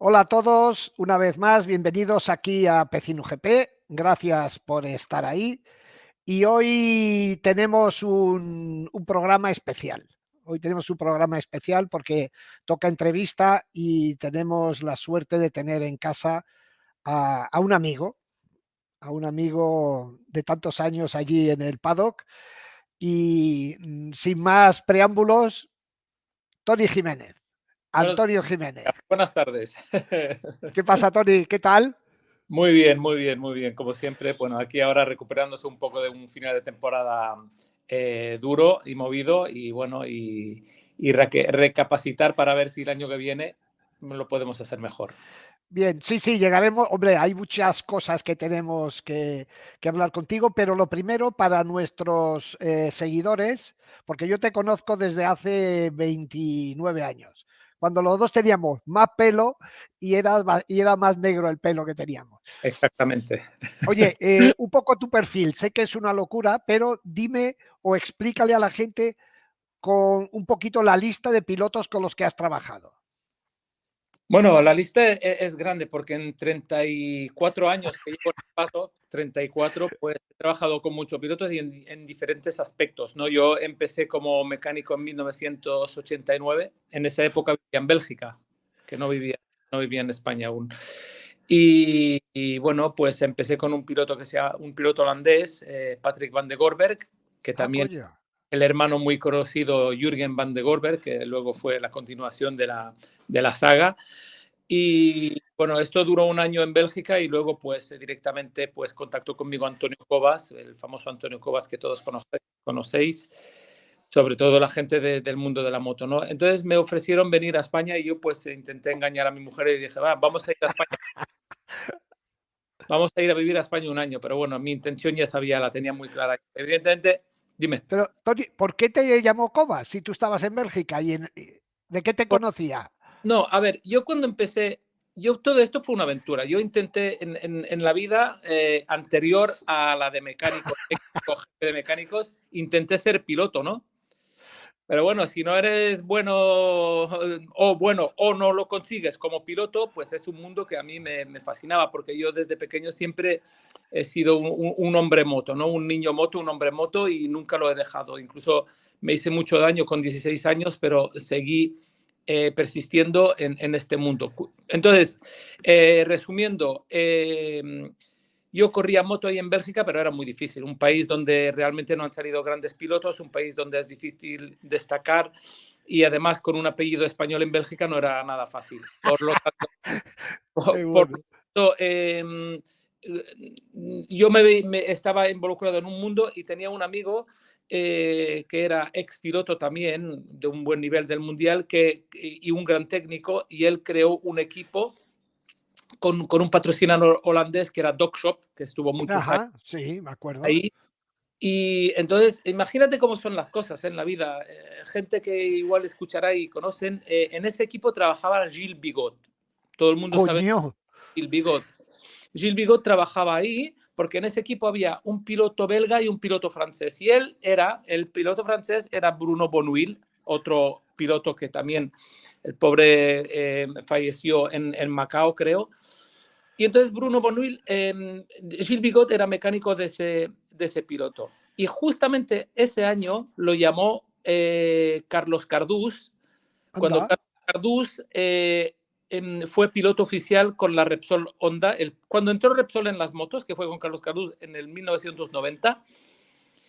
Hola a todos, una vez más, bienvenidos aquí a Pecino GP. Gracias por estar ahí. Y hoy tenemos un programa especial. Hoy tenemos un programa especial porque toca entrevista y tenemos la suerte de tener en casa a a un amigo de tantos años allí en el paddock. Y sin más preámbulos, Tony Jiménez, Buenos, Antonio Jiménez. buenas tardes. ¿Qué pasa, Tony? ¿Qué tal? Muy bien, muy bien, muy bien. Como siempre, bueno, aquí ahora recuperándose un poco de un final de temporada duro y movido y bueno, recapacitar para ver si el año que viene lo podemos hacer mejor. Bien, sí, llegaremos. Hombre, hay muchas cosas que tenemos que hablar contigo, pero lo primero para nuestros seguidores, porque yo te conozco desde hace 29 años, cuando los dos teníamos más pelo y era más negro el pelo que teníamos. Exactamente. Oye, un poco tu perfil, sé que es una locura, pero dime o explícale a la gente con un poquito la lista de pilotos con los que has trabajado. Bueno, la lista es grande porque en 34 años que llevo en el paso, 34, pues he trabajado con muchos pilotos y en diferentes aspectos, ¿no? Yo empecé como mecánico en 1989, en esa época vivía en Bélgica, que no vivía en España aún. Y bueno, pues empecé con un piloto un piloto holandés, Patrick van de Gorberg, que Ah, también coño. el hermano muy conocido Jürgen van de Gorberg, que luego fue la continuación de la saga. Y bueno, esto duró un año en Bélgica y luego pues directamente pues contactó conmigo Antonio Cobas, el famoso Antonio Cobas que todos conocéis, sobre todo la gente del mundo de la moto, ¿no? Entonces me ofrecieron venir a España y yo pues intenté engañar a mi mujer y dije, va, vamos a ir a España. Vamos a ir a vivir a España un año, pero bueno, mi intención ya sabía, la tenía muy clara. Evidentemente, dime. Pero, Tony, ¿por qué te llamó Cobas si tú estabas en Bélgica de qué te conocía? No, a ver, yo cuando empecé, todo esto fue una aventura. Yo intenté en la vida anterior a la de mecánico, jefe de mecánicos, intenté ser piloto, ¿no? Pero bueno, si no eres bueno o no lo consigues como piloto, pues es un mundo que a mí me fascinaba, porque yo desde pequeño siempre he sido un hombre moto, ¿no? Un niño moto, un hombre moto y nunca lo he dejado. Incluso me hice mucho daño con 16 años, pero seguí persistiendo en este mundo. Entonces, resumiendo, yo corría moto ahí en Bélgica, pero era muy difícil. Un país donde realmente no han salido grandes pilotos, un país donde es difícil destacar y además con un apellido español en Bélgica no era nada fácil. Por lo tanto, Qué por bueno. lo tanto yo estaba involucrado en un mundo y tenía un amigo que era ex piloto también de un buen nivel del mundial y un gran técnico y él creó un equipo con un patrocinador holandés que era DocShop, que estuvo muchos años Ajá, sí, me acuerdo. ahí. Y entonces, imagínate cómo son las cosas en la vida. Gente que igual escuchará y conocen, en ese equipo trabajaba Gilles Bigot. Todo el mundo sabe Coño. Gilles Bigot. Gilles Bigot trabajaba ahí porque en ese equipo había un piloto belga y un piloto francés. Y el piloto francés era Bruno Bonville, otro piloto que también, el pobre falleció en Macao, creo. Y entonces Bruno Bonville, Gilles Bigot era mecánico de ese piloto. Y justamente ese año lo llamó Carlos Cardús, cuando Anda. Carlos Cardús fue piloto oficial con la Repsol Honda. Cuando entró Repsol en las motos, que fue con Carlos Cardús en el 1990,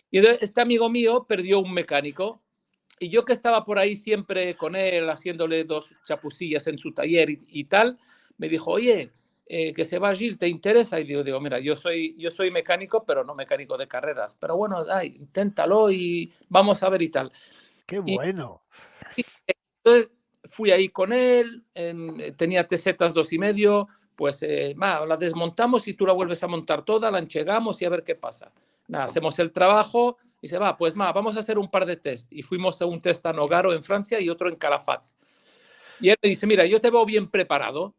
y entonces este amigo mío perdió un mecánico. Y yo que estaba por ahí siempre con él, haciéndole dos chapucillas en su taller y tal, me dijo, oye, que se va Gil, ¿te interesa? Y digo, mira, yo soy mecánico, pero no mecánico de carreras. Pero bueno, inténtalo y vamos a ver y tal. Qué Y bueno. entonces fui ahí con él, tenía TZ 2,5, pues la desmontamos y tú la vuelves a montar toda, la enchegamos y a ver qué pasa. Nada, hacemos el trabajo y se va, pues vamos a hacer un par de test. Y fuimos a un test a Nogaro en Francia y otro en Calafat. Y él me dice, mira, yo te veo bien preparado,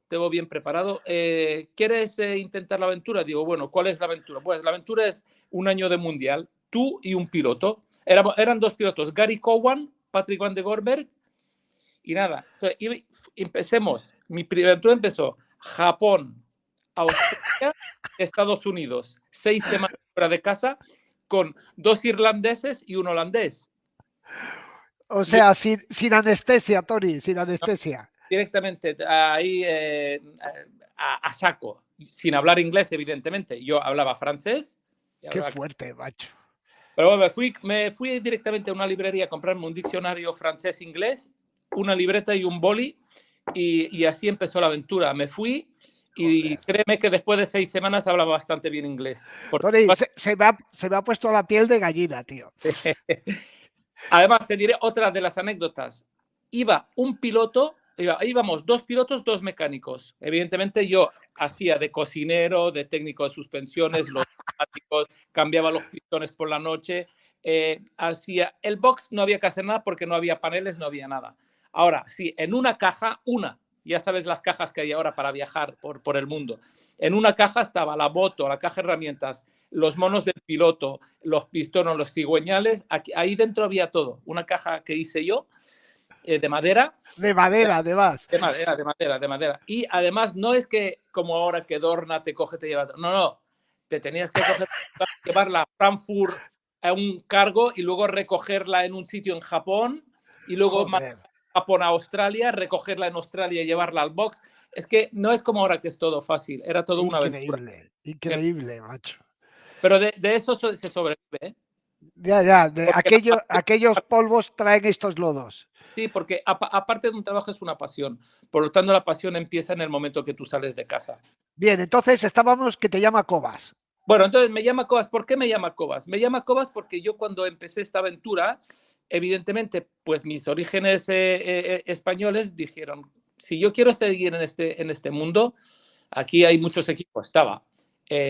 ¿quieres intentar la aventura? Digo, bueno, ¿cuál es la aventura? Pues la aventura es un año de mundial, tú y un piloto. Eran dos pilotos, Gary Cowan, Patrick van de Gorberg, Y nada, entonces, empecemos. Mi aventura empezó Japón, Australia, Estados Unidos. 6 semanas fuera de casa con 2 irlandeses y un holandés. O sea, sin anestesia, Tony, sin anestesia. Directamente ahí a saco, sin hablar inglés, evidentemente. Yo hablaba francés. Qué fuerte, macho. Pero bueno, me fui directamente a una librería a comprarme un diccionario francés-inglés, una libreta y un boli, y así empezó la aventura. Me fui y créeme que después de 6 semanas hablaba bastante bien inglés. Tony, se me ha puesto la piel de gallina, tío. Además, te diré otra de las anécdotas. Íbamos 2 pilotos, 2 mecánicos. Evidentemente yo hacía de cocinero, de técnico de suspensiones, los neumáticos, cambiaba los pistones por la noche, hacía el box, no había que hacer nada porque no había paneles, no había nada. Ahora, sí, en una caja, ya sabes las cajas que hay ahora para viajar por el mundo. En una caja estaba la moto, la caja de herramientas, los monos del piloto, los pistones, los cigüeñales. Ahí dentro había todo. Una caja que hice yo de madera. De madera, además. De madera. Y además no es que como ahora que Dorna te coge, te lleva. No. Te tenías que coger, llevarla a Frankfurt a un cargo y luego recogerla en un sitio en Japón y luego Japón a Australia, recogerla en Australia y llevarla al box. Es que no es como ahora que es todo fácil, era todo una aventura. Increíble, macho. Pero de eso se sobrevive, ¿eh? Ya, aquellos polvos traen estos lodos. Sí, porque aparte de un trabajo es una pasión. Por lo tanto, la pasión empieza en el momento que tú sales de casa. Bien, entonces estábamos que te llama Cobas. Bueno, entonces me llama Cobas. ¿Por qué me llama Cobas? Me llama Cobas porque yo cuando empecé esta aventura, evidentemente, pues mis orígenes españoles dijeron, si yo quiero seguir en este mundo, aquí hay muchos equipos. Estaba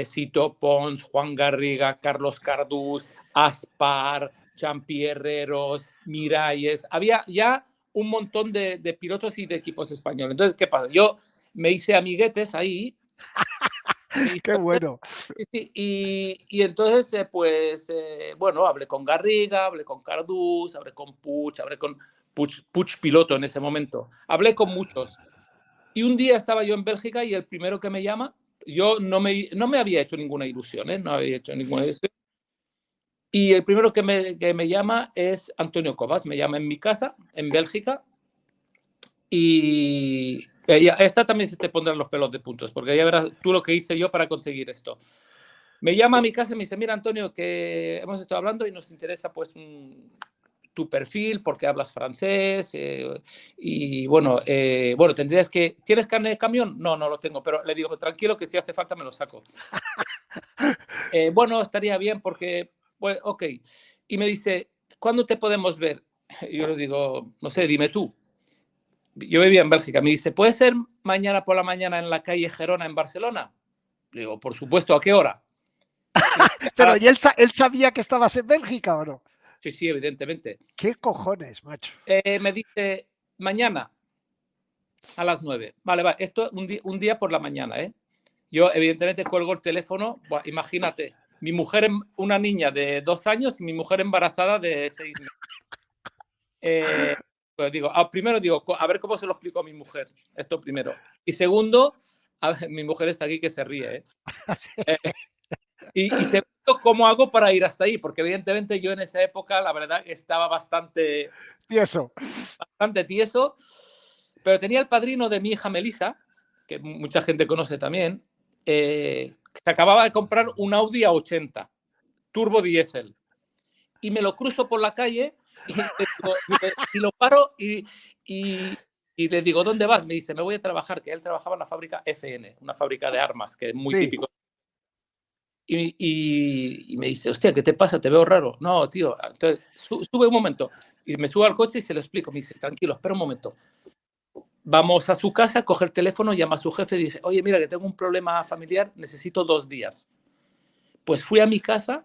Sito Pons, Juan Garriga, Carlos Cardús, Aspar, Champi Herreros, Miralles. Había ya un montón de pilotos y de equipos españoles. Entonces, ¿qué pasa? Yo me hice amiguetes ahí. Qué bueno. Y entonces, bueno, hablé con Garriga, hablé con Cardús, hablé con Puig piloto en ese momento. Hablé con muchos. Y un día estaba yo en Bélgica y el primero que me llama, yo no me había hecho ninguna ilusión, ¿eh? No había hecho ninguna ilusión. Y el primero que me llama es Antonio Cobas. Me llama en mi casa, en Bélgica. Y esta también se te pondrán los pelos de puntos, porque ya verás tú lo que hice yo para conseguir esto. Me llama a mi casa y me dice, mira, Antonio, que hemos estado hablando y nos interesa pues tu perfil porque hablas francés y bueno, ¿tienes carnet de camión? No lo tengo, pero le digo, tranquilo que si hace falta me lo saco. Bueno, estaría bien porque, pues, ok. Y me dice, ¿cuándo te podemos ver? Y yo le digo, no sé, dime tú. Yo vivía en Bélgica. Me dice, ¿puede ser mañana por la mañana en la calle Gerona en Barcelona? Le digo, por supuesto, ¿a qué hora? Pero ¿y él sabía que estabas en Bélgica o no? Sí, evidentemente. ¿Qué cojones, macho? Me dice, mañana a las 9. Vale, esto un día por la mañana, ¿eh? Yo, evidentemente, cuelgo el teléfono. Buah, imagínate, mi mujer, una niña de 2 años y mi mujer embarazada de 6 meses. Pues primero digo, a ver cómo se lo explico a mi mujer. Esto primero. Y segundo, mi mujer está aquí que se ríe, ¿eh? Y segundo, ¿cómo hago para ir hasta ahí? Porque evidentemente yo en esa época, la verdad, estaba bastante tieso, pero tenía el padrino de mi hija Melissa, que mucha gente conoce también, que se acababa de comprar un Audi A80, turbo diésel. Y me lo cruzo por la calle y lo paro y le digo, ¿dónde vas? Me dice, me voy a trabajar, que él trabajaba en la fábrica FN, una fábrica de armas, que es muy típico. Y me dice, hostia, ¿qué te pasa? Te veo raro. No, tío. Entonces, sube un momento. Y me subo al coche y se lo explico. Me dice, tranquilo, espera un momento. Vamos a su casa, coge el teléfono, llama a su jefe y dice, oye, mira, que tengo un problema familiar, necesito 2 días. Pues fui a mi casa,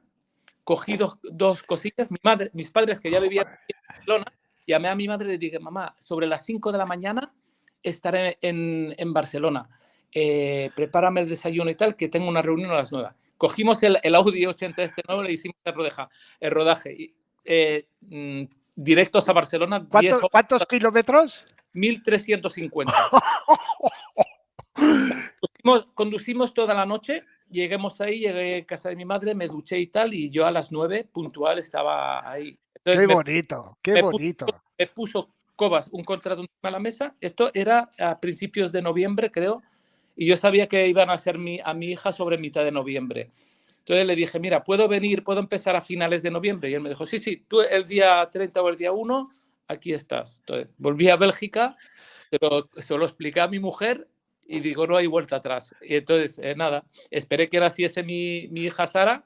cogí dos cosillas. Mis padres, que ya vivían en Barcelona, llamé a mi madre y le dije, mamá, sobre las 5 de la mañana estaré en Barcelona. Prepárame el desayuno y tal, que tengo una reunión a las 9. Cogimos el Audi 80 nuevo, le hicimos el rodaje. Directos a Barcelona. ¿Cuántos kilómetros? 1.350. Conducimos toda la noche, llegué a casa de mi madre, me duché y tal, y yo a las 9 puntual estaba ahí. Entonces qué bonito. Me puso Cobas un contrato encima de la mesa. Esto era a principios de noviembre, creo, y yo sabía que iban a ser a mi hija sobre mitad de noviembre. Entonces le dije, mira, ¿puedo empezar a finales de noviembre? Y él me dijo, sí, tú el día 30 o el día 1, aquí estás. Entonces volví a Bélgica, pero se lo expliqué a mi mujer y digo, no hay vuelta atrás. Y entonces, nada, esperé que naciese mi hija Sara.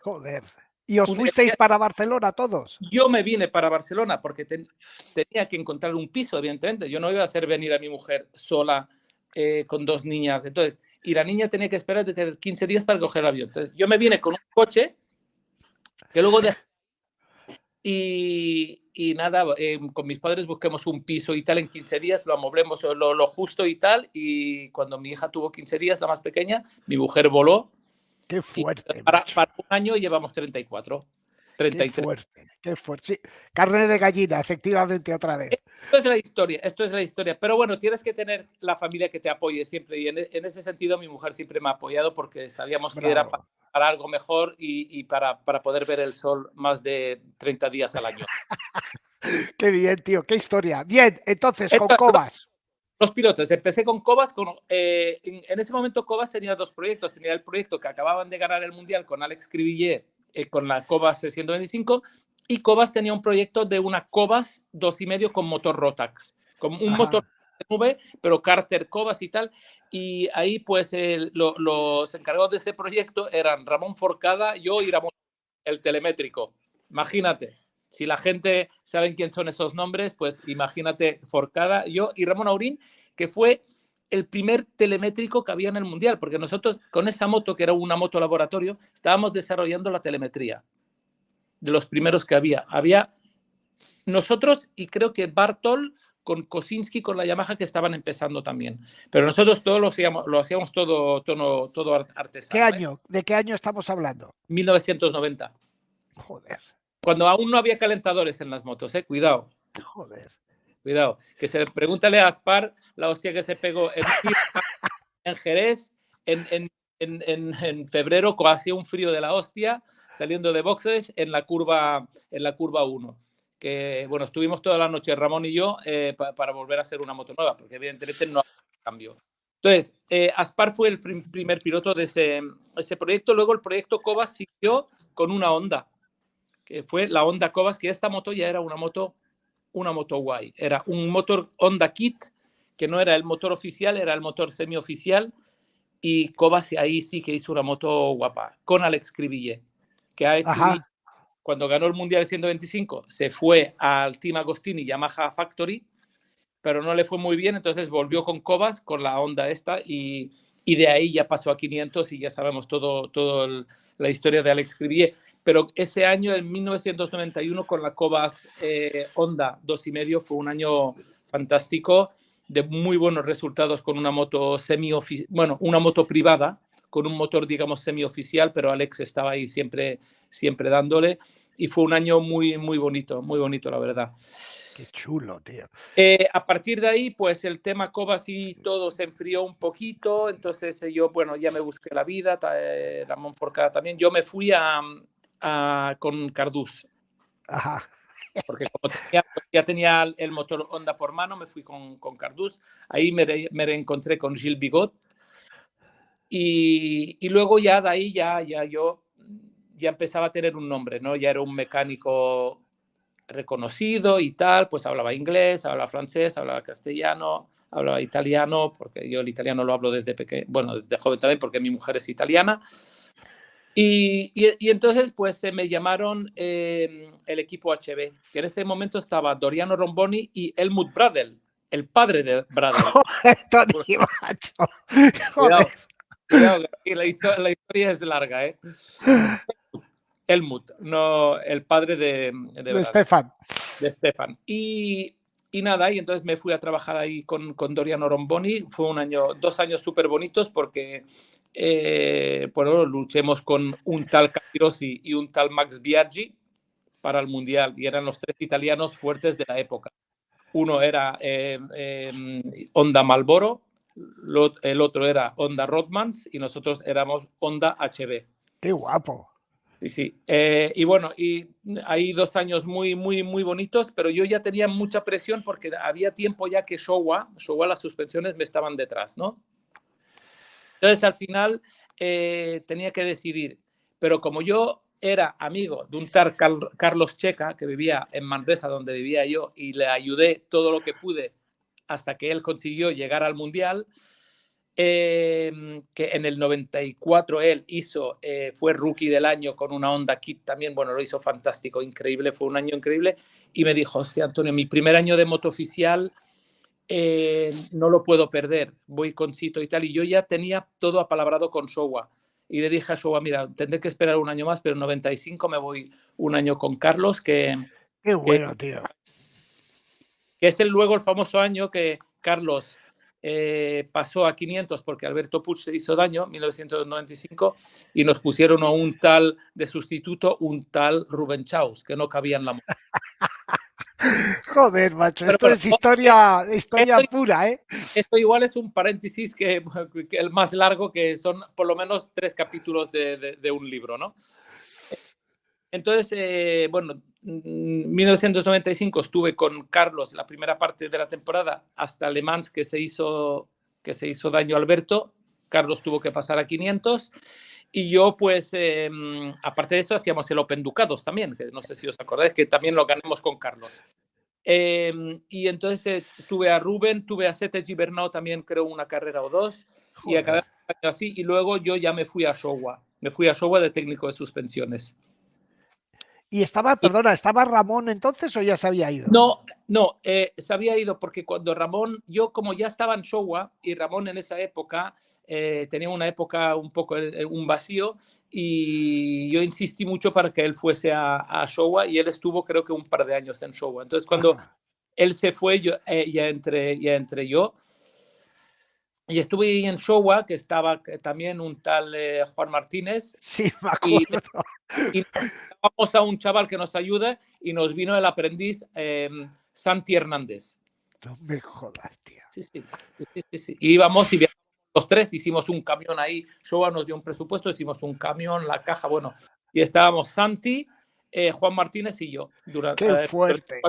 Joder. ¿Y os fuisteis para Barcelona todos? Yo me vine para Barcelona porque tenía que encontrar un piso, evidentemente. Yo no iba a hacer venir a mi mujer sola con 2 niñas. Entonces, y la niña tenía que esperar de tener 15 días para coger el avión. Entonces, yo me vine con un coche que luego dejé. Y nada, con mis padres busquemos un piso y tal en 15 días, lo amoblemos lo justo y tal. Y cuando mi hija tuvo 15 días, la más pequeña, mi mujer voló. Qué fuerte. Para un año llevamos 34. 33. Qué fuerte. Sí, carne de gallina, efectivamente, otra vez. Esto es la historia. Pero bueno, tienes que tener la familia que te apoye siempre. Y en ese sentido, mi mujer siempre me ha apoyado porque sabíamos que era para algo mejor y para poder ver el sol más de 30 días al año. Qué bien, tío, qué historia. Bien, entonces, con Cobas. Los pilotos. Empecé con Cobas. En ese momento Cobas tenía 2 proyectos. Tenía el proyecto que acababan de ganar el Mundial con Alex Cribillet, con la Cobas 125, y Cobas tenía un proyecto de una Cobas 2,5 con motor Rotax, con un motor de nube, pero cárter Cobas y tal. Y ahí pues los encargados de ese proyecto eran Ramón Forcada, yo y Ramón, el telemétrico. Imagínate. Si la gente sabe quién son esos nombres, pues imagínate Forcada, yo y Ramón Aurín, que fue el primer telemétrico que había en el Mundial, porque nosotros con esa moto, que era una moto laboratorio, estábamos desarrollando la telemetría de los primeros que había. Había nosotros y creo que Bartol con Kosinski, con la Yamaha, que estaban empezando también. Pero nosotros todo lo hacíamos todo artesano. ¿Qué año? ¿De qué año estamos hablando? 1990. Joder. Cuando aún no había calentadores en las motos, cuidado. Joder. Cuidado. Pregúntale a Aspar la hostia que se pegó en Jerez en febrero, hacía un frío de la hostia, saliendo de boxes en la curva 1. Que bueno, estuvimos toda la noche Ramón y yo para volver a hacer una moto nueva, porque evidentemente no había cambio. Entonces, Aspar fue el primer piloto de ese proyecto. Luego el proyecto Cobas siguió con una Honda, que fue la Honda Cobas, que esta moto ya era una moto guay. Era un motor Honda Kit, que no era el motor oficial, era el motor semioficial, y Cobas ahí sí que hizo una moto guapa, con Alex Cribillet, que Alex Cribillet, cuando ganó el Mundial de 125, se fue al Team Agostini Yamaha Factory, pero no le fue muy bien, entonces volvió con Cobas, con la Honda esta, y de ahí ya pasó a 500 y ya sabemos todo la historia de Alex Cribillet. Pero ese año, en 1991, con la Cobas Honda 2,5, fue un año fantástico, de muy buenos resultados con una moto una moto privada, con un motor, digamos, semioficial, pero Alex estaba ahí siempre dándole, y fue un año muy, muy bonito, la verdad. Qué chulo, tío. A partir de ahí, pues el tema Cobas y todo se enfrió un poquito, entonces yo, bueno, ya me busqué la vida, Ramón Forcada también. Yo me fui con Cardús. Ajá. Porque como ya tenía el motor Honda por mano, me fui con Cardús. Ahí me reencontré con Gilles Bigot. Y luego ya de ahí yo ya empezaba a tener un nombre, ¿no? Ya era un mecánico reconocido y tal, pues hablaba inglés, hablaba francés, hablaba castellano, hablaba italiano, porque yo el italiano lo hablo desde pequeño, bueno, desde joven también, porque mi mujer es italiana. Y entonces, pues me llamaron el equipo HB, que en ese momento estaba Doriano Romboni y Helmut Bradl, el padre de Bradl. Tony, macho. Cuidado, la historia es larga, ¿eh? Helmut, no el padre de Stefan. De Stefan. Y nada, y entonces me fui a trabajar ahí con Doriano Romboni. Fue 2 años súper bonitos porque, bueno, luchemos con un tal Capirossi y un tal Max Biaggi para el Mundial, y eran los 3 italianos fuertes de la época. Uno era Honda Marlboro, el otro era Honda Rothmans y nosotros éramos Honda HB. ¡Qué guapo! Sí, sí. Y bueno, y hay 2 años muy, muy, muy bonitos, pero yo ya tenía mucha presión porque había tiempo ya que Showa, las suspensiones me estaban detrás, ¿no? Entonces, al final, tenía que decidir. Pero como yo era amigo de un tal Carlos Checa, que vivía en Manresa, donde vivía yo, y le ayudé todo lo que pude hasta que él consiguió llegar al Mundial, que en el 94 él hizo, fue rookie del año con una Honda Kit también, bueno, lo hizo fantástico, increíble, fue un año increíble, y me dijo, hostia, Antonio, mi primer año de moto oficial no lo puedo perder, voy con Sito y tal, y yo ya tenía todo apalabrado con Showa, y le dije a Showa, mira, tendré que esperar un año más, pero en 95 me voy un año con Carlos, ¡Qué bueno, tío! que es luego el famoso año que Carlos pasó a 500 porque Alberto Puig se hizo daño, 1995, y nos pusieron a un tal de sustituto, un tal Rubén Chaus, que no cabía en la moto. Joder, macho, Pero esto bueno, es historia esto, pura, ¿eh? esto igual es un paréntesis que el más largo, que son por lo menos 3 capítulos de un libro, ¿no? Entonces, bueno, en 1995 estuve con Carlos la primera parte de la temporada hasta Le Mans, que se hizo daño a Alberto. Carlos tuvo que pasar a 500 y yo, pues, aparte de eso, hacíamos el Open Ducados también, que no sé si os acordáis, que también lo ganamos con Carlos. Y entonces tuve a Rubén, tuve a Sete Gibernau también, creo, una carrera o dos, y acabé así, y luego yo ya me fui a Showa de técnico de suspensiones. Y estaba, perdona, ¿estaba Ramón entonces o ya se había ido? No, no, se había ido porque cuando Ramón, yo como ya estaba en Showa y Ramón en esa época tenía una época un poco un vacío y yo insistí mucho para que él fuese a Showa y él estuvo creo que un par de años en Showa. Entonces cuando él se fue, ya entré yo. Y estuve ahí en Showa, que estaba también un tal Juan Martínez. Sí, me Y acuerdo. vamos a un chaval que nos ayuda y nos vino el aprendiz Santi Hernández. No me jodas, tío. Sí, sí, sí, sí, sí. Y íbamos y viajamos los tres, hicimos un camión ahí. Showa nos dio un presupuesto, hicimos un camión, la caja, bueno. Y estábamos Santi, Juan Martínez y yo. ¡Qué fuerte!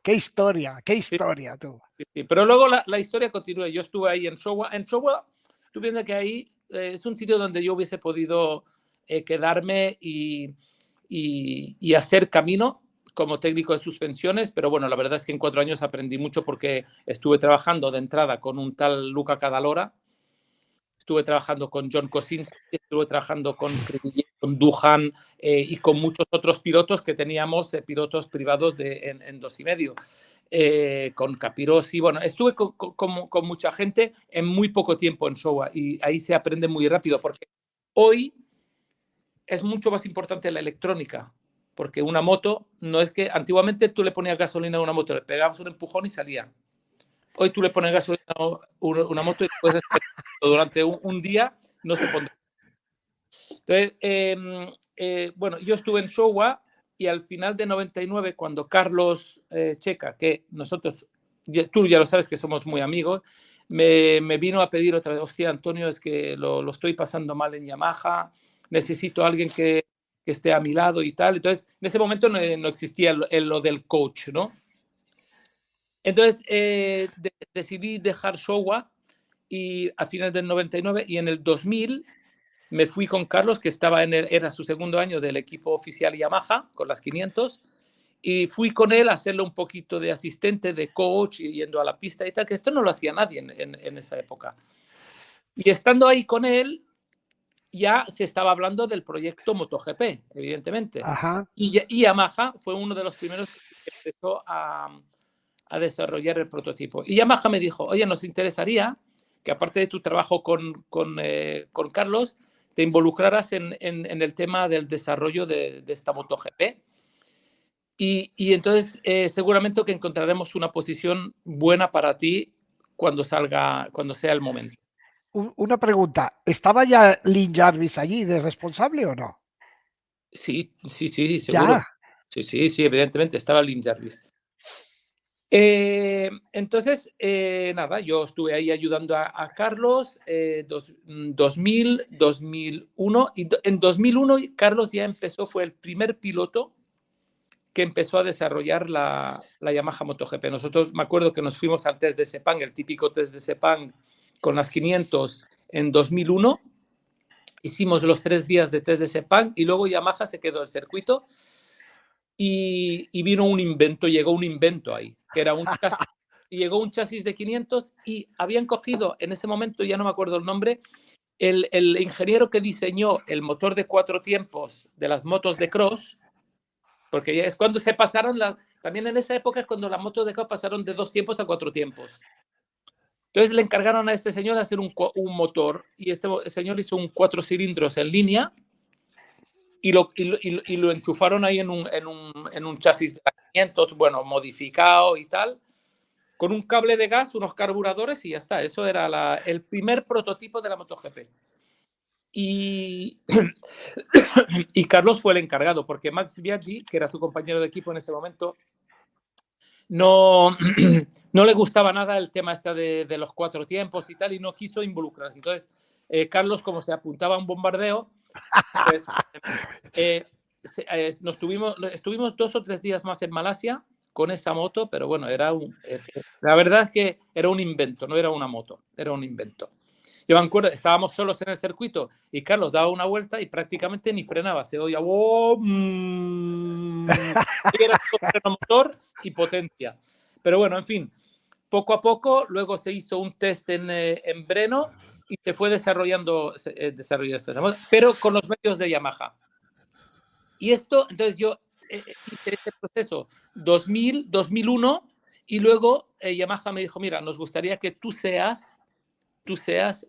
¡Qué historia! ¡Qué historia, tú! Sí, sí. Pero luego la historia continúa. Yo estuve ahí en Showa. En Showa, tú piensas que ahí es un sitio donde yo hubiese podido quedarme y hacer camino como técnico de suspensiones, pero bueno, la verdad es que en 4 años aprendí mucho porque estuve trabajando de entrada con un tal Luca Cadalora, estuve trabajando con John Kosinski, estuve trabajando con Duhan y con muchos otros pilotos que teníamos, pilotos privados en 2,5. Con Capirossi, bueno, estuve con mucha gente en muy poco tiempo en Showa y ahí se aprende muy rápido porque hoy es mucho más importante la electrónica, porque una moto no es que antiguamente tú le ponías gasolina a una moto, le pegabas un empujón y salía. Hoy tú le pones gasolina a una moto y puedes esperar durante un día, no se pondrá. Entonces, bueno, yo estuve en Showa y al final de 99, cuando Carlos Checa, que nosotros, tú ya lo sabes que somos muy amigos, me vino a pedir otra vez, hostia, Antonio, es que lo estoy pasando mal en Yamaha, necesito a alguien que esté a mi lado y tal. Entonces, en ese momento no existía lo del coach, ¿no? Entonces, decidí dejar Showa y a finales del 99 y en el 2000 me fui con Carlos, que era su segundo año del equipo oficial Yamaha, con las 500, y fui con él a hacerle un poquito de asistente, de coach, yendo a la pista y tal, que esto no lo hacía nadie en esa época. Y estando ahí con él, ya se estaba hablando del proyecto MotoGP, evidentemente. Ajá. Y Yamaha fue uno de los primeros que empezó a desarrollar el prototipo. Y Yamaha me dijo, oye, nos interesaría que aparte de tu trabajo con Carlos, te involucraras en el tema del desarrollo de esta MotoGP. Y entonces seguramente que encontraremos una posición buena para ti cuando sea el momento. Una pregunta, ¿estaba ya Lynn Jarvis allí de responsable o no? Sí, seguro. Ya. Sí, evidentemente estaba Lynn Jarvis. Entonces, nada, yo estuve ahí ayudando a Carlos 2000, 2001 y en 2001 Carlos ya empezó, fue el primer piloto que empezó a desarrollar la Yamaha MotoGP. Nosotros me acuerdo que nos fuimos al test de Sepang, el típico test de Sepang con las 500 en 2001. Hicimos los 3 días de test de Sepang y luego Yamaha se quedó el circuito y vino un invento, llegó un invento ahí, que era un chasis, llegó un chasis de 500 y habían cogido, en ese momento ya no me acuerdo el nombre, el ingeniero que diseñó el motor de 4 tiempos de las motos de cross, porque ya es cuando se pasaron, también en esa época es cuando las motos de cross pasaron de 2 tiempos a 4 tiempos. Entonces le encargaron a este señor hacer un motor y este señor hizo un 4 cilindros en línea y lo enchufaron ahí en un chasis de 500, bueno, modificado y tal, con un cable de gas, unos carburadores y ya está. Eso era el primer prototipo de la MotoGP. Y Carlos fue el encargado, porque Max Biaggi, que era su compañero de equipo en ese momento, no le gustaba nada el tema de los 4 tiempos y tal, y no quiso involucrarse. Entonces, Carlos, como se apuntaba a un bombardeo, pues estuvimos 2 o 3 días más en Malasia con esa moto, pero bueno, la verdad es que era un invento, no era una moto, era un invento. Yo me acuerdo, estábamos solos en el circuito y Carlos daba una vuelta y prácticamente ni frenaba, se oía y era todo freno motor y potencia. Pero bueno, en fin, poco a poco, luego se hizo un test en Breno y se fue desarrollando pero con los medios de Yamaha. Y esto, entonces yo hice este proceso 2000, 2001 y luego Yamaha me dijo, mira, nos gustaría que tú seas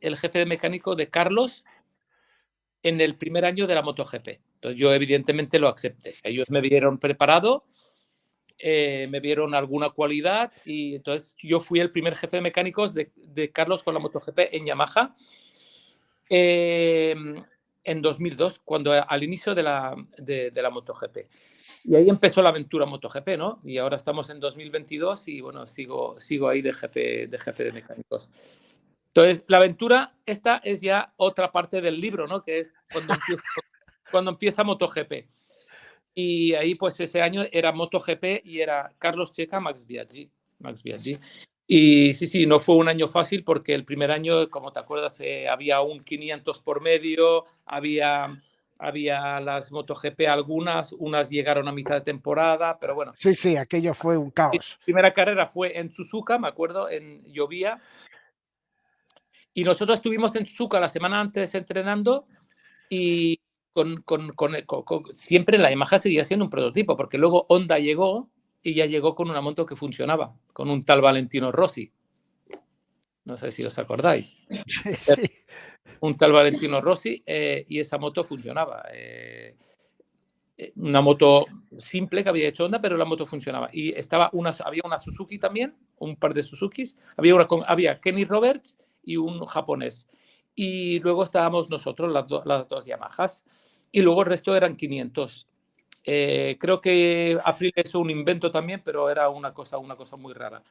el jefe de mecánico de Carlos en el primer año de la MotoGP. Entonces yo evidentemente lo acepté. Ellos me vieron preparado, me vieron alguna cualidad y entonces yo fui el primer jefe de mecánicos de Carlos con la MotoGP en Yamaha. En 2002, cuando al inicio de la MotoGP. Y ahí empezó la aventura MotoGP, ¿no? Y ahora estamos en 2022 y bueno, sigo ahí de jefe de mecánicos. Entonces, la aventura, esta es ya otra parte del libro, ¿no? Que es cuando empieza MotoGP. Y ahí, pues, ese año era MotoGP y era Carlos Checa, Max Biaggi. Y sí, no fue un año fácil porque el primer año, como te acuerdas, había un 500 por medio, había las MotoGP unas llegaron a mitad de temporada, pero bueno. Sí, aquello fue un caos. La primera carrera fue en Suzuka, me acuerdo, llovía. Y nosotros estuvimos en Suzuka la semana antes entrenando y siempre la Yamaha seguía siendo un prototipo, porque luego Honda llegó y ya llegó con una moto que funcionaba, con un tal Valentino Rossi. No sé si os acordáis. Sí. Un tal Valentino Rossi y esa moto funcionaba. Una moto simple que había hecho Honda, pero la moto funcionaba. Y había una Suzuki también, un par de Suzukis. Había Kenny Roberts y un japonés. Y luego estábamos nosotros, las dos Yamahas. Y luego el resto eran 500. Creo que Aprilia hizo un invento también, pero era una cosa muy rara.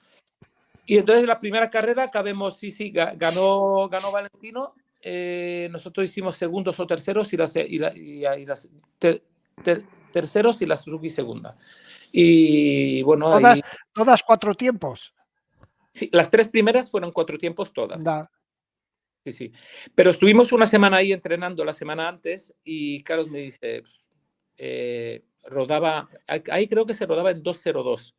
Y entonces la primera carrera acabemos, ganó Valentino. Nosotros hicimos segundos o terceros y las terceros y la Suzuki segunda. Y bueno, todas 4 tiempos. Sí, las 3 primeras fueron 4 tiempos todas. Da. Sí. Pero estuvimos una semana ahí entrenando la semana antes y Carlos me dice, ahí creo que se rodaba en 2:02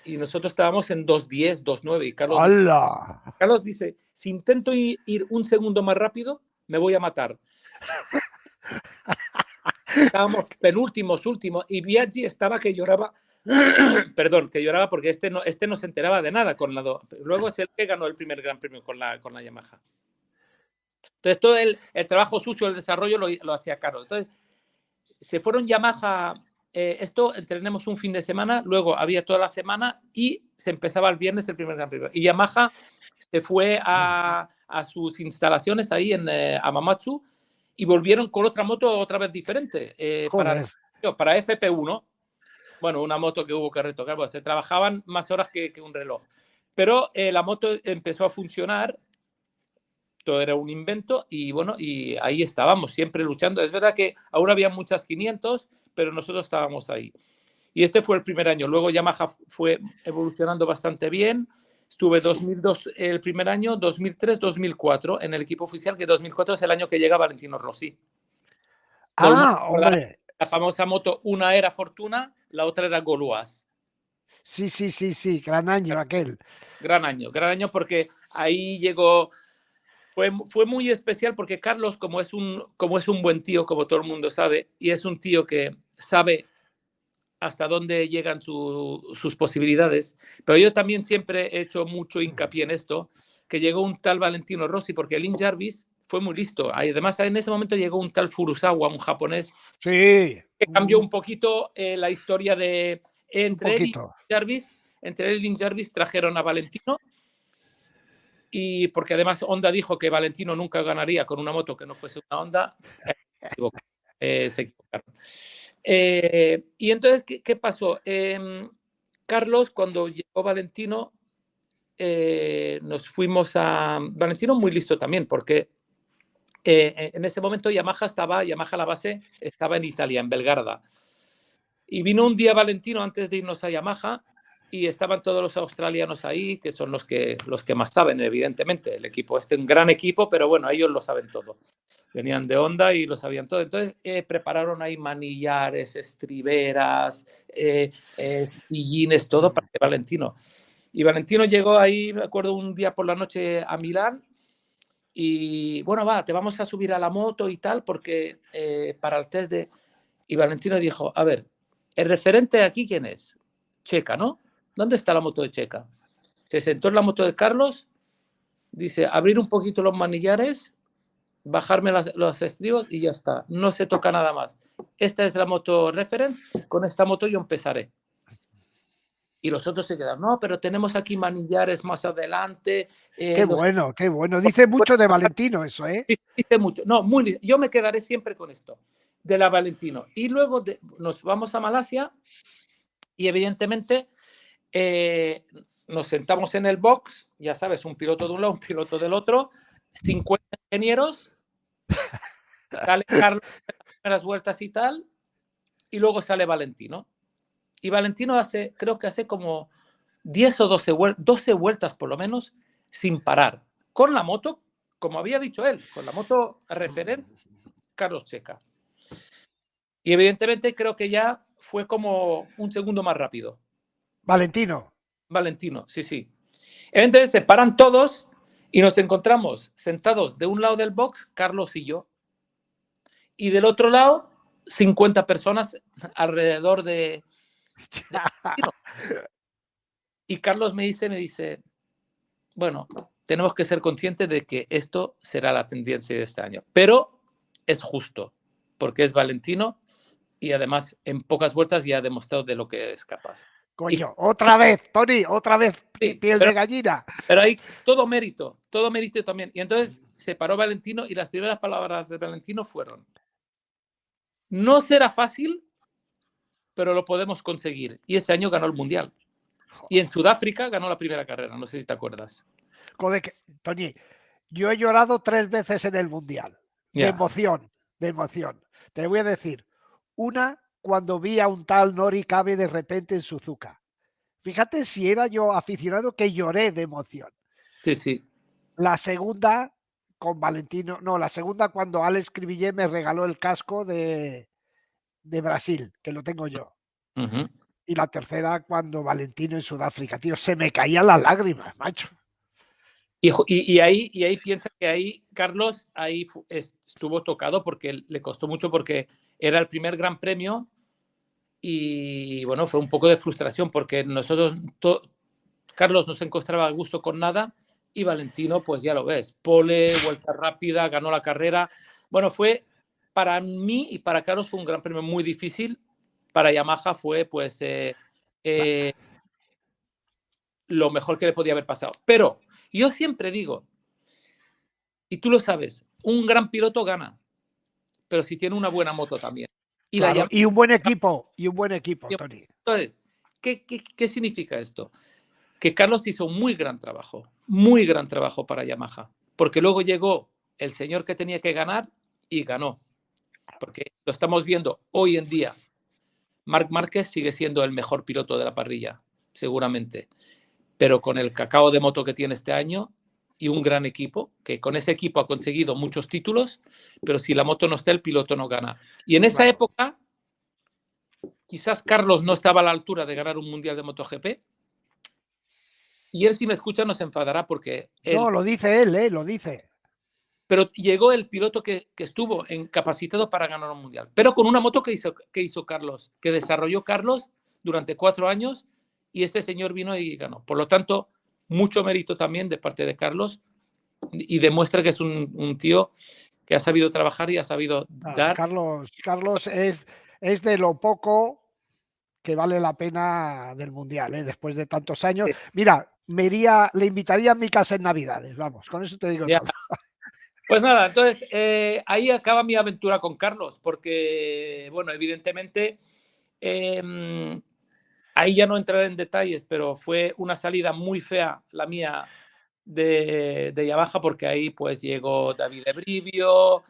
y nosotros estábamos en 2:10, 2:09 y Carlos dice, si intento ir un segundo más rápido, me voy a matar. Estábamos penúltimos, últimos, y Biaggi estaba que lloraba, que lloraba porque este no se enteraba de nada. Luego es el que ganó el primer Gran Premio con la Yamaha. Entonces todo el trabajo sucio, el desarrollo lo hacía Carlos. Entonces se fueron Yamaha, entrenemos un fin de semana, luego había toda la semana y se empezaba el viernes el primer Gran Premio. Y Yamaha se fue a sus instalaciones ahí en Hamamatsu y volvieron con otra moto otra vez diferente para FP1. bueno, una moto que hubo que retocar, pues, se trabajaban más horas que un reloj. Pero la moto empezó a funcionar, todo era un invento y bueno, y ahí estábamos, siempre luchando. Es verdad que aún había muchas 500, pero nosotros estábamos ahí. Y este fue el primer año. Luego Yamaha fue evolucionando bastante bien. Estuve 2002 el primer año, 2003, 2004 en el equipo oficial, que 2004 es el año que llega Valentino Rossi. Hombre. La famosa moto, una era Fortuna, la otra era Goluas. Sí, gran año aquel. Gran año porque ahí llegó, fue muy especial porque Carlos, como es un buen tío, como todo el mundo sabe, y es un tío que sabe hasta dónde llegan sus posibilidades, pero yo también siempre he hecho mucho hincapié en esto, que llegó un tal Valentino Rossi, porque Lin Jarvis fue muy listo. Además, en ese momento llegó un tal Furusawa, un japonés, sí, que cambió un poquito la historia de entre él y Jarvis. Entre él y Lin Jarvis trajeron a Valentino, y porque además Honda dijo que Valentino nunca ganaría con una moto que no fuese una Honda, se equivocaron. Y entonces, ¿qué pasó? Carlos, cuando llegó Valentino, nos fuimos a... Valentino muy listo también, porque en ese momento Yamaha la base estaba en Italia, en Belgarda. Y vino un día Valentino antes de irnos a Yamaha y estaban todos los australianos ahí, que son los que más saben, evidentemente. El equipo es un gran equipo, pero bueno, ellos lo saben todo. Venían de Honda y lo sabían todo. Entonces prepararon ahí manillares, estriberas, sillines, todo para Valentino. Y Valentino llegó ahí, me acuerdo, un día por la noche a Milán y bueno, te vamos a subir a la moto y tal, porque para el test de... Y Valentino dijo, a ver, ¿el referente aquí quién es? Checa, ¿no? ¿Dónde está la moto de Checa? Se sentó en la moto de Carlos, dice, abrir un poquito los manillares, bajarme los estribos y ya está. No se toca nada más. Esta es la moto reference, con esta moto yo empezaré. Y los otros se quedaron, no, pero tenemos aquí manillares más adelante. Qué bueno. Dice mucho de Valentino eso, ¿eh? Dice mucho. No, yo me quedaré siempre con esto, de la Valentino. Y luego nos vamos a Malasia y evidentemente nos sentamos en el box, ya sabes, un piloto de un lado, un piloto del otro, 50 ingenieros, sale Carlos en las primeras vueltas y tal, y luego sale Valentino. Y Valentino creo que hace como 10 o 12 vueltas por lo menos, sin parar, con la moto, como había dicho él, con la moto referente Carlos Checa. Y evidentemente creo que ya fue como un segundo más rápido. Valentino, sí. Entonces se paran todos y nos encontramos sentados de un lado del box, Carlos y yo, y del otro lado 50 personas alrededor de y Carlos me dice, bueno, tenemos que ser conscientes de que esto será la tendencia de este año, pero es justo, porque es Valentino y además en pocas vueltas ya ha demostrado de lo que es capaz. Coño, otra vez, Tony, otra vez, sí, piel de gallina. Pero hay todo mérito también. Y entonces se paró Valentino y las primeras palabras de Valentino fueron, no será fácil, pero lo podemos conseguir. Y ese año ganó el Mundial. Y en Sudáfrica ganó la primera carrera, no sé si te acuerdas. Joder, Tony, yo he llorado 3 veces en el Mundial. De emoción. Te voy a decir, una cuando vi a un tal Nori Cabe de repente en Suzuka. Fíjate si era yo aficionado que lloré de emoción. Sí. La segunda con Valentino, no, la segunda cuando Alex Cribillé me regaló el casco de Brasil, que lo tengo yo. Uh-huh. Y la tercera cuando Valentino en Sudáfrica, tío, se me caían las lágrimas, macho. Y ahí piensa que ahí Carlos ahí estuvo tocado porque le costó mucho, porque era el primer gran premio y bueno, fue un poco de frustración porque nosotros, Carlos no se encontraba a gusto con nada y Valentino, pues ya lo ves, pole, vuelta rápida, ganó la carrera. Bueno, fue para mí y para Carlos fue un gran premio muy difícil. Para Yamaha fue pues lo mejor que le podía haber pasado. Pero yo siempre digo, y tú lo sabes, un gran piloto gana, pero si tiene una buena moto también. Y, claro, y un buen equipo, Tony. Entonces, ¿qué significa esto? Que Carlos hizo un muy gran trabajo para Yamaha, porque luego llegó el señor que tenía que ganar y ganó, porque lo estamos viendo hoy en día. Marc Márquez sigue siendo el mejor piloto de la parrilla, seguramente, pero con el cacao de moto que tiene este año y un gran equipo, que con ese equipo ha conseguido muchos títulos, pero si la moto no está, el piloto no gana. Y en esa época, quizás Carlos no estaba a la altura de ganar un mundial de MotoGP, y él, si me escucha, no se enfadará porque No, lo dice él, lo dice. Pero llegó el piloto que estuvo capacitado para ganar un mundial, pero con una moto que hizo Carlos, que desarrolló Carlos durante 4 años, y este señor vino y ganó. Por lo tanto, mucho mérito también de parte de Carlos, y demuestra que es un tío que ha sabido trabajar y ha sabido dar. Carlos es de lo poco que vale la pena del mundial, después de tantos años. Sí. Mira, le invitaría a mi casa en Navidades, vamos, con eso te digo todo. Pues nada, entonces ahí acaba mi aventura con Carlos, porque, bueno, evidentemente, ahí ya no entraré en detalles, pero fue una salida muy fea la mía de Yamaha, porque ahí pues llegó David Ebrivio,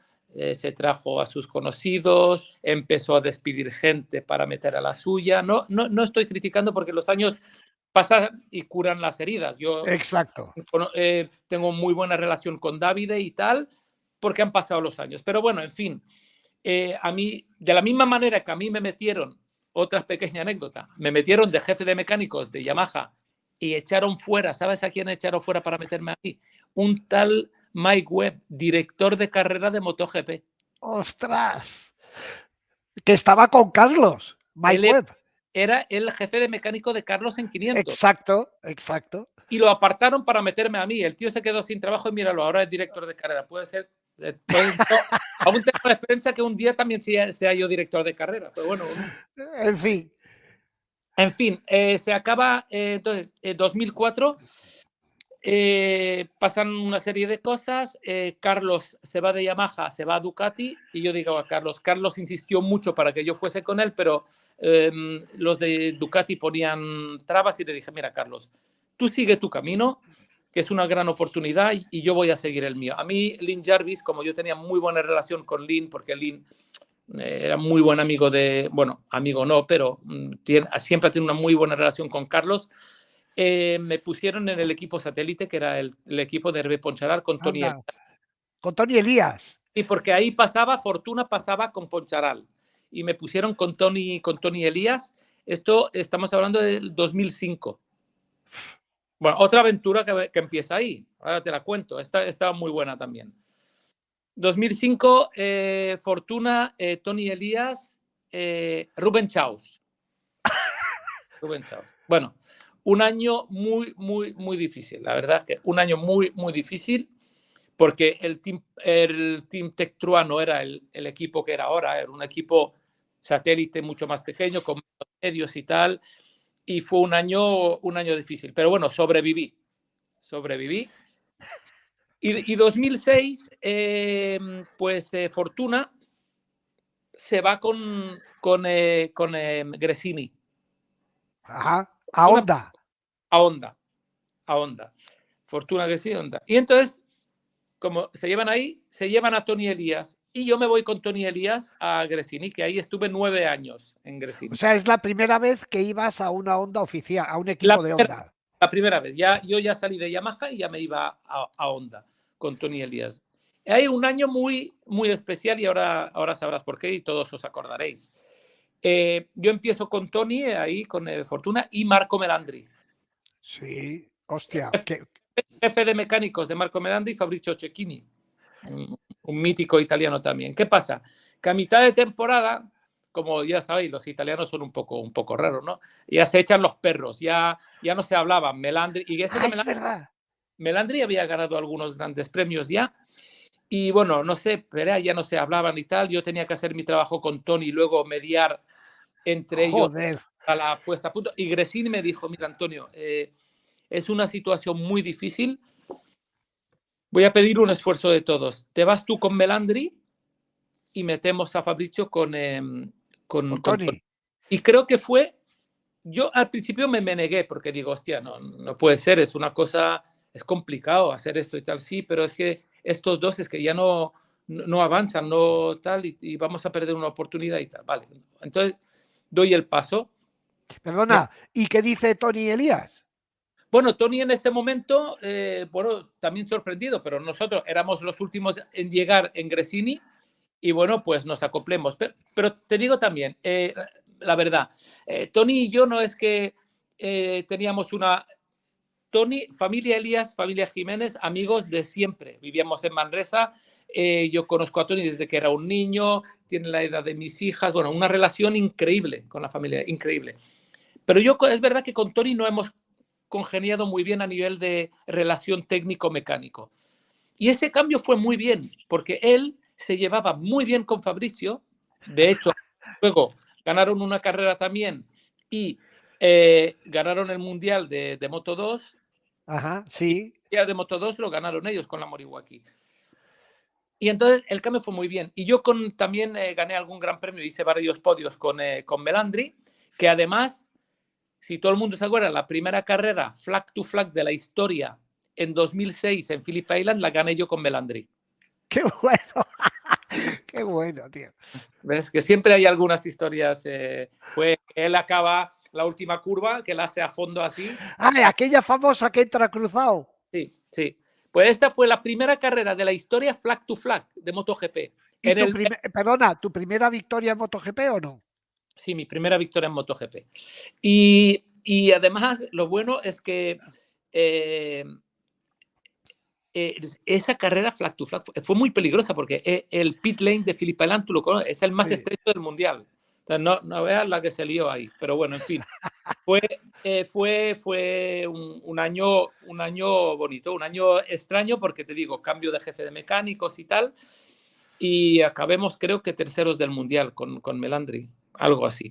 se trajo a sus conocidos, empezó a despedir gente para meter a la suya. No estoy criticando, porque los años pasan y curan las heridas. Yo Exacto. Tengo muy buena relación con David y tal, porque han pasado los años. Pero bueno, en fin, a mí, de la misma manera que a mí me metieron, otra pequeña anécdota, me metieron de jefe de mecánicos de Yamaha y echaron fuera, ¿sabes a quién echaron fuera para meterme aquí? Un tal Mike Webb, director de carrera de MotoGP. ¡Ostras! Que estaba con Carlos, Mike Webb. Era el jefe de mecánico de Carlos en 500. Exacto. Y lo apartaron para meterme a mí. El tío se quedó sin trabajo y míralo, ahora es director de carrera. Puede ser. Aún tengo la esperanza que un día también sea yo director de carrera. Pero bueno. En fin, se acaba. Entonces, 2004. Pasan una serie de cosas. Carlos se va de Yamaha, se va a Ducati, y yo digo a Carlos insistió mucho para que yo fuese con él, pero los de Ducati ponían trabas, y le dije, mira, Carlos, tú sigue tu camino, que es una gran oportunidad, y yo voy a seguir el mío. A mí, Lynn Jarvis, como yo tenía muy buena relación con Lynn, porque Lynn era muy buen amigo bueno, amigo no, pero siempre ha tenido una muy buena relación con Carlos. Me pusieron en el equipo satélite, que era el equipo de Hervé Poncharal con Tony Elías. Con Tony Elías. Sí, porque ahí Fortuna pasaba con Poncharal, y me pusieron con Tony Elías. Esto estamos hablando del 2005. Bueno, otra aventura que empieza ahí. Ahora te la cuento. Estaba muy buena también. 2005, Fortuna, Tony Elías, Rubén Chaus. Bueno, un año muy difícil. La verdad que un año muy difícil, porque el Team Tech Trua no era el equipo que era ahora. Era un equipo satélite mucho más pequeño, con medios y tal. Y fue un año difícil. Pero bueno, sobreviví. Y 2006, pues Fortuna se va con Gresini. Ajá. A Honda. Fortuna Gresini, Honda. Y entonces, como se llevan ahí, se llevan a Tony Elías, y yo me voy con Tony Elías a Gresini, que ahí estuve 9 años en Gresini. O sea, es la primera vez que ibas a una Honda oficial, a un equipo de Honda. La primera vez. Yo ya salí de Yamaha y ya me iba a Honda con Tony Elías. Hay un año muy especial, y ahora sabrás por qué y todos os acordaréis. Yo empiezo con Tony ahí, con Fortuna, y Marco Melandri. Sí, hostia. Jefe de mecánicos de Marco Melandri y Fabrizio Cecchini, un mítico italiano también. ¿Qué pasa? Que a mitad de temporada, como ya sabéis, los italianos son un poco raros, ¿no? Ya se echan los perros, ya no se hablaban. Melandri, y eso es verdad. Melandri había ganado algunos grandes premios ya, y bueno, no sé, pero ya no se hablaban y tal. Yo tenía que hacer mi trabajo con Tony y luego mediar entre ellos a la puesta a punto. Y Gresini me dijo, mira, Antonio, es una situación muy difícil. Voy a pedir un esfuerzo de todos. Te vas tú con Melandri y metemos a Fabrizio con Tony. Y creo que fue yo al principio me negué porque digo, hostia, no puede ser, es una cosa, es complicado hacer esto y tal, sí, pero es que estos dos es que ya no avanzan, no tal, y vamos a perder una oportunidad y tal. Vale, entonces doy el paso. Perdona, ¿y qué dice Tony Elías? Bueno, Tony en ese momento, bueno, también sorprendido, pero nosotros éramos los últimos en llegar en Gresini y bueno, pues nos acoplemos. Pero te digo también, la verdad, Tony y yo no es que teníamos una... Tony, familia Elías, familia Jiménez, amigos de siempre. Vivíamos en Manresa. Yo conozco a Tony desde que era un niño, tiene la edad de mis hijas. Bueno, una relación increíble con la familia, increíble. Pero yo es verdad que con Tony no hemos congeniado muy bien a nivel de relación técnico-mecánico. Y ese cambio fue muy bien, porque él se llevaba muy bien con Fabricio. De hecho, luego ganaron una carrera también y ganaron el Mundial de Moto 2. Ajá, Y sí. el Mundial de Moto 2 lo ganaron ellos con la Moriwaki. Y entonces el cambio fue muy bien. Y yo también gané algún gran premio, hice varios podios con Melandri, que además, si todo el mundo se acuerda, la primera carrera flag to flag de la historia en 2006 en Phillip Island la gané yo con Melandri. Qué bueno. Qué bueno, tío. ¿Ves? Que siempre hay algunas historias. Fue él acaba la última curva, que la hace a fondo así. Ah, aquella famosa que entra cruzado. Sí, sí. Pues esta fue la primera carrera de la historia flag to flag de MotoGP. ¿Y En perdona, tu primera victoria en MotoGP o no? Sí, mi primera victoria en MotoGP. Y además, lo bueno es que esa carrera flag to flag fue muy peligrosa porque el pit lane de Phillip Island, tú lo conoces, es el más Sí. estrecho del mundial. Entonces, no veas la que se lió ahí. Pero bueno, en fin. Fue un año bonito, un año extraño porque te digo, cambio de jefe de mecánicos y tal, y acabemos creo que terceros del mundial con Melandri, algo así.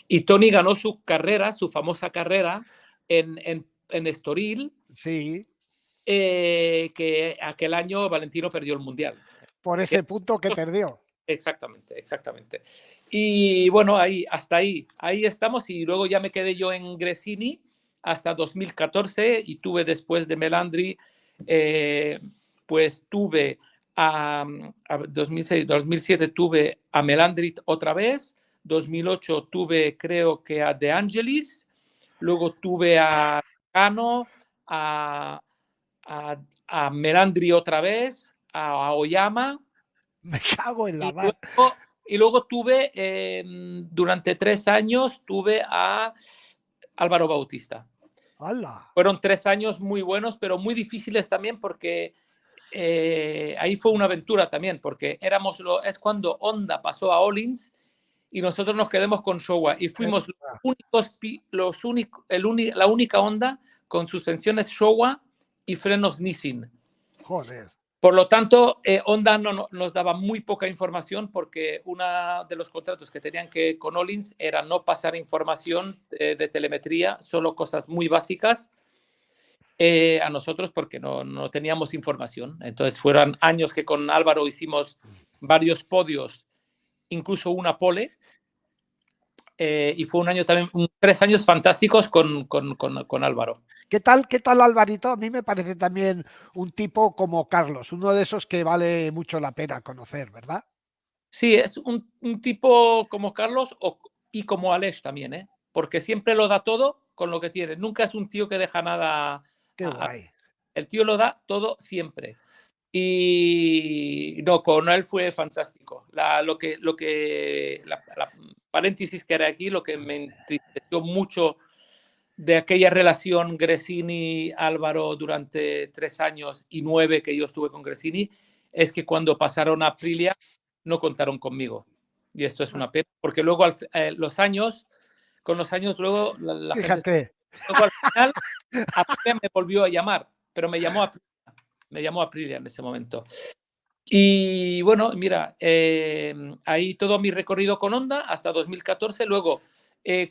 Y Tony ganó su carrera, su famosa carrera en Estoril, Sí. que aquel año Valentino perdió el mundial. Por ese punto que perdió. Exactamente, exactamente. Y bueno, hasta ahí estamos y luego ya me quedé yo en Gresini hasta 2014 y tuve después de Melandri, pues tuve a 2006, 2007 tuve a Melandri otra vez, 2008 tuve creo que a De Angelis, luego tuve a Cano, a, a Melandri otra vez, a Oyama. Me cago en la Y mar. luego, y luego tuve, durante 3 años, tuve a Álvaro Bautista. ¡Hala! Fueron 3 años muy buenos, pero muy difíciles también porque ahí fue una aventura también, porque es cuando Honda pasó a Ollins y nosotros nos quedamos con Showa y fuimos la única Honda con suspensiones Showa y frenos Nissin. Joder. Por lo tanto, Honda nos daba muy poca información porque uno de los contratos que tenían con Ollins era no pasar información de telemetría, solo cosas muy básicas a nosotros porque no teníamos información. Entonces fueron años que con Álvaro hicimos varios podios, incluso una pole, y fue un año también, 3 años fantásticos con Álvaro. ¿Qué tal Alvarito? A mí me parece también un tipo como Carlos, uno de esos que vale mucho la pena conocer, ¿verdad? Sí, es un tipo como Carlos y como Aleix también, ¿eh? Porque siempre lo da todo con lo que tiene. Nunca es un tío que deja nada. Qué guay. El tío lo da todo siempre. Y no, con él fue fantástico. La paréntesis que era aquí, lo que me entristeció mucho de aquella relación Gresini-Álvaro durante 3 años y 9 que yo estuve con Gresini, es que cuando pasaron a Aprilia no contaron conmigo. Y esto es una pena, porque luego con los años luego la gente... Fíjate. Luego al final Aprilia me volvió a llamar, pero me llamó Aprilia en ese momento. Y bueno, mira, ahí todo mi recorrido con Honda hasta 2014. Luego,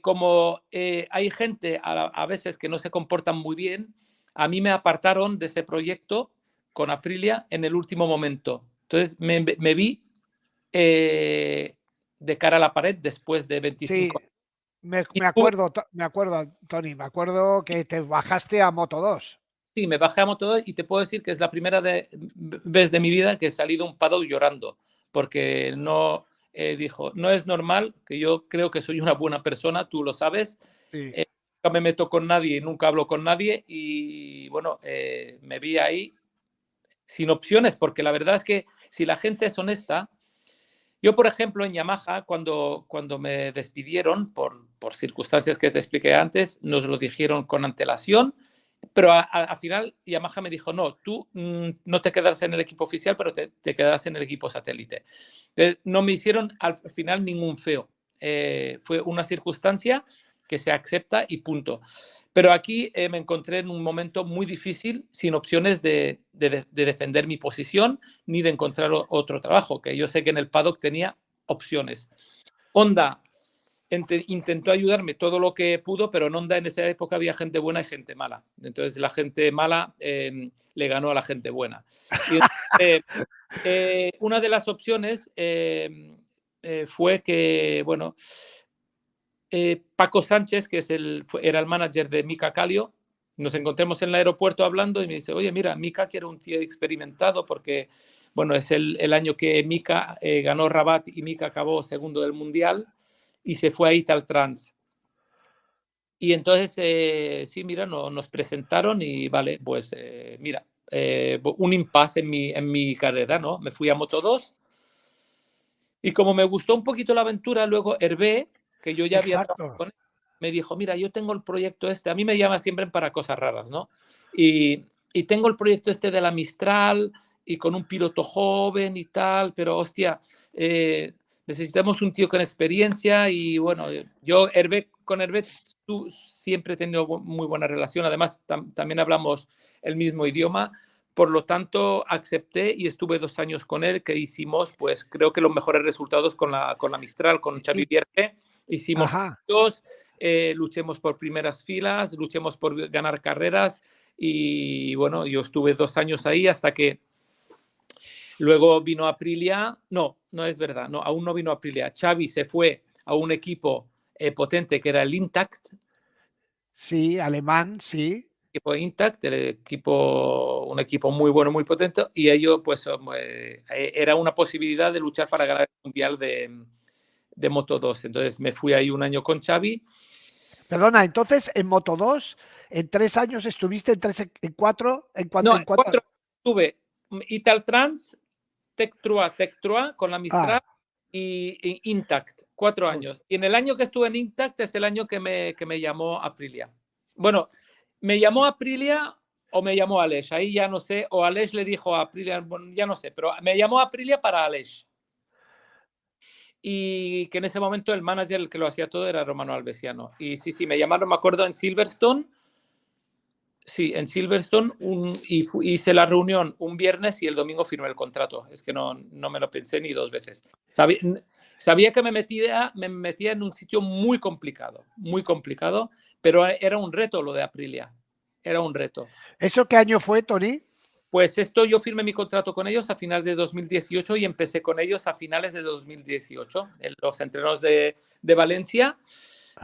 como hay gente a veces que no se comportan muy bien, a mí me apartaron de ese proyecto con Aprilia en el último momento. Entonces me vi de cara a la pared después de 25 Sí, años. Y Me acuerdo, Tony, me acuerdo que te bajaste a Moto 2. sí, me bajé a Moto 2 y te puedo decir que es la primera vez de mi vida que he salido un paddock llorando, porque no, dijo, no es normal, que yo creo que soy una buena persona, tú lo sabes, Sí. nunca me meto con nadie, nunca hablo con nadie y bueno, me vi ahí sin opciones, porque la verdad es que si la gente es honesta, yo, por ejemplo, en Yamaha, cuando me despidieron por circunstancias que te expliqué antes, nos lo dijeron con antelación, pero al final Yamaha me dijo, no, tú no te quedas en el equipo oficial, pero te quedas en el equipo satélite. Entonces, no me hicieron al final ningún feo. Fue una circunstancia que se acepta y punto. Pero aquí me encontré en un momento muy difícil, sin opciones de defender mi posición ni de encontrar otro trabajo, que yo sé que en el paddock tenía opciones. Honda intentó ayudarme todo lo que pudo, pero en Honda en esa época había gente buena y gente mala. Entonces la gente mala le ganó a la gente buena. Y una de las opciones fue que, bueno, Paco Sánchez, que era el manager de Mika Kallio, nos encontramos en el aeropuerto hablando y me dice, oye, mira, Mika quiere un tío experimentado porque, bueno, es el año que Mika ganó Rabat y Mika acabó segundo del Mundial y se fue a Italtrans. Y entonces, sí, mira, nos presentaron y vale, pues mira, un impasse en mi carrera, ¿no? Me fui a Moto 2 y como me gustó un poquito la aventura, luego Hervé, que yo ya había trabajado Exacto. con él, me dijo, mira, yo tengo el proyecto este, a mí me llama siempre para cosas raras, ¿no? Y tengo el proyecto este de la Mistral y con un piloto joven y tal, pero hostia, necesitamos un tío con experiencia y bueno, yo con Hervé siempre he tenido muy buena relación, además también hablamos el mismo idioma. Por lo tanto, acepté y estuve 2 años con él, que hicimos, pues creo que los mejores resultados con la Mistral, con Xavi Y, Vierge. Hicimos ajá. luchemos por primeras filas, luchemos por ganar carreras y bueno, yo estuve 2 años ahí hasta que luego vino Aprilia. No, no es verdad, no, aún no vino Aprilia. Xavi se fue a un equipo potente que era el Intact, Sí, alemán, sí. equipo Intact, un equipo muy bueno, muy potente, y ello pues era una posibilidad de luchar para ganar el Mundial de Moto 2. Entonces me fui ahí un año con Xavi. Perdona, entonces en Moto 2, en 3 años estuviste en 4, No, en en cuanto. 4 tuve Italtrans, Tech 3 con la Mistral Ah, y Intact, 4 años. Y en el año que estuve en Intact es el año que me llamó Aprilia. Bueno, me llamó Aprilia o me llamó Aleix, ahí ya no sé, o Aleix le dijo a Aprilia, bueno, ya no sé, pero me llamó Aprilia para Aleix. Y que en ese momento el manager, el que lo hacía todo, era Romano Albesiano. Y sí, sí, me llamaron, me acuerdo, en Silverstone. Sí, en Silverstone hice la reunión un viernes y el domingo firmé el contrato. Es que no me lo pensé ni 2 veces. Sabía que me metía en un sitio muy complicado, pero era un reto lo de Aprilia. Era un reto. ¿eso qué año fue, Tony? Pues yo firmé mi contrato con ellos a finales de 2018 y empecé con ellos a finales de 2018, en los entrenos de Valencia.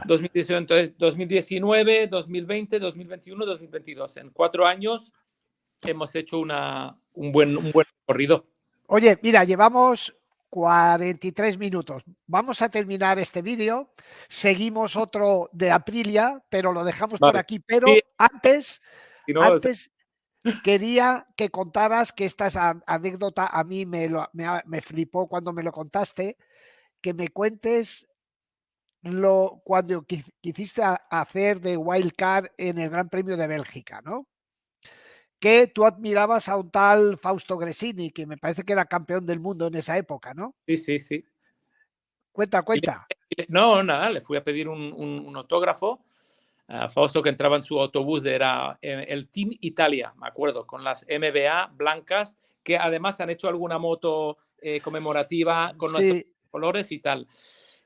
2018, entonces 2019, 2020, 2021, 2022. En 4 años hemos hecho un buen recorrido. Oye, mira, llevamos 43 minutos. Vamos a terminar este vídeo. Seguimos otro de Aprilia, pero lo dejamos por Vale. aquí. Sí, Pero antes, si no, antes quería que contaras que esta anécdota a mí me flipó cuando me lo contaste, que me cuentes cuando quisiste hacer de wildcard en el Gran Premio de Bélgica, ¿no? Que tú admirabas a un tal Fausto Gresini, que me parece que era campeón del mundo en esa época, ¿no? sí. Cuenta, cuenta. No, nada, le fui a pedir un autógrafo a Fausto, que entraba en su autobús, era el Team Italia, me acuerdo, con las MBA blancas, que además han hecho alguna moto conmemorativa con nuestros Sí. colores y tal.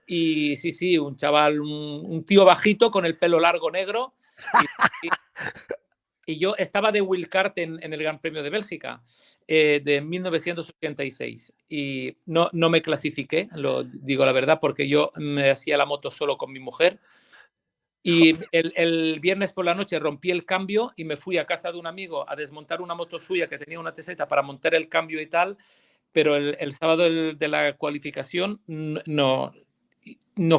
Y sí, un chaval, un tío bajito con el pelo largo negro y Y yo estaba de wildcard en el Gran Premio de Bélgica de 1986 y no me clasifiqué, lo digo la verdad, porque yo me hacía la moto solo con mi mujer. Y el viernes por la noche rompí el cambio y me fui a casa de un amigo a desmontar una moto suya que tenía una teseta para montar el cambio y tal, pero el sábado de la cualificación no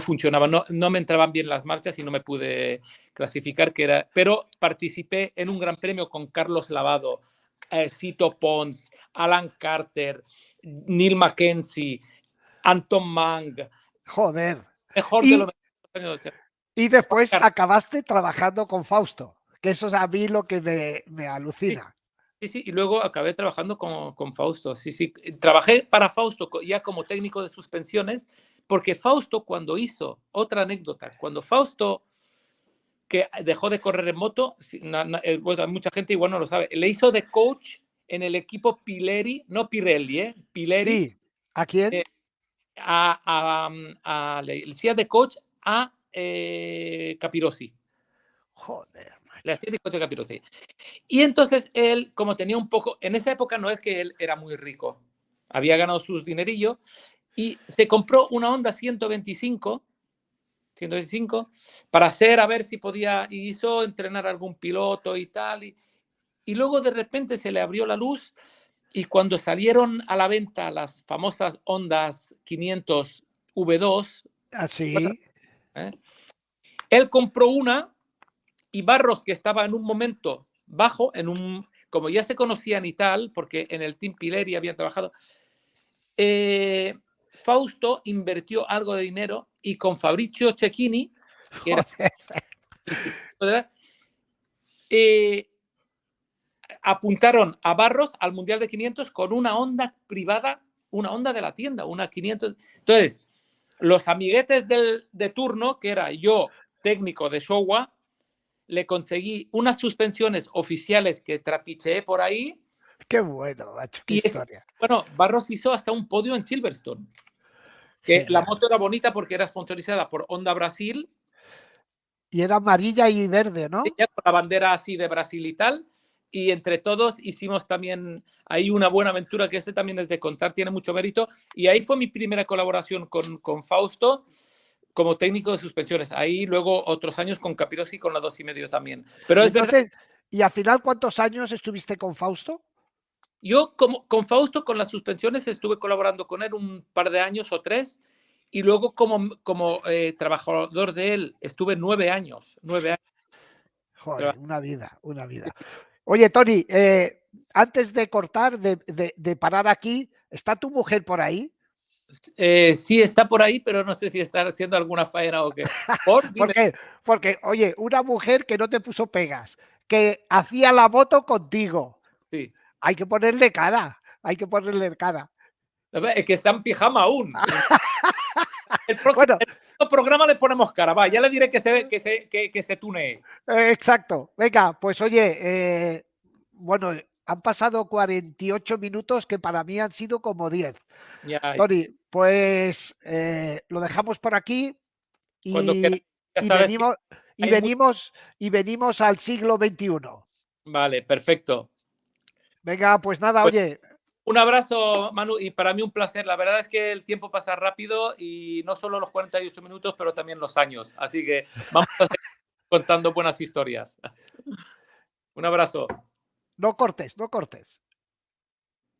funcionaba, no me entraban bien las marchas y no me pude clasificar, pero participé en un gran premio con Carlos Lavado, Cito Pons, Alan Carter, Neil Mackenzie, Anton Mang, Joder. mejor de los años 80. Y después acabaste trabajando con Fausto, que eso es a mí lo que me alucina. Sí, y luego acabé trabajando con Fausto. Sí, trabajé para Fausto ya como técnico de suspensiones, porque Fausto cuando hizo, otra anécdota, cuando Fausto, que dejó de correr en moto, bueno, mucha gente igual no lo sabe, le hizo de coach en el equipo Pirelli, no Pirelli, Pirelli. Sí, ¿a quién? Le hacía de coach a Capirossi. Joder, macho. Le hacía de coach a Capirossi. Y entonces él, como tenía un poco, en esa época no es que él era muy rico, había ganado sus dinerillos y se compró una Honda 125 para hacer, a ver si podía, y hizo entrenar a algún piloto y tal. Y luego de repente se le abrió la luz y cuando salieron a la venta las famosas Hondas 500 V2, así, él compró una y Barros, que estaba en un momento bajo, como ya se conocían y tal, porque en el Team Pirelli habían trabajado, Fausto invirtió algo de dinero y con Fabrizio Cecchini, que era, apuntaron a Barros al Mundial de 500 con una Honda privada, una Honda de la tienda, una 500. Entonces, los amiguetes de turno, que era yo, técnico de Showa, le conseguí unas suspensiones oficiales que trapicheé por ahí. Qué bueno, macho, qué historia. Bueno, Barros hizo hasta un podio en Silverstone. Que la moto era bonita porque era sponsorizada por Honda Brasil. Y era amarilla y verde, ¿no? Con la bandera así de Brasil y tal. Y entre todos hicimos también ahí una buena aventura, que también es de contar, tiene mucho mérito. Y ahí fue mi primera colaboración con Fausto como técnico de suspensiones. Ahí luego otros años con Capirossi con la 2,5 también. Pero es verdad. ¿Y al final cuántos años estuviste con Fausto? Yo con Fausto, con las suspensiones, estuve colaborando con él un par de años o 3. Y luego como trabajador de él estuve 9 años. 9 años. Joder, una vida. Oye, Tony, antes de cortar, de parar aquí, ¿está tu mujer por ahí? Sí, está por ahí, pero no sé si está haciendo alguna faena o qué. Porque, oye, una mujer que no te puso pegas, que hacía la moto contigo. Sí. Hay que ponerle cara, Es que está en pijama aún. El próximo programa le ponemos cara, va, ya le diré que se tunee. Exacto. Venga, pues oye, bueno, han pasado 48 minutos que para mí han sido como 10. Ya. Tony, pues lo dejamos por aquí y venimos al siglo XXI. Vale, perfecto. Venga, pues nada, pues, oye. Un abrazo, Manu, y para mí un placer. La verdad es que el tiempo pasa rápido y no solo los 48 minutos, pero también los años. Así que vamos a seguir contando buenas historias. Un abrazo. No cortes.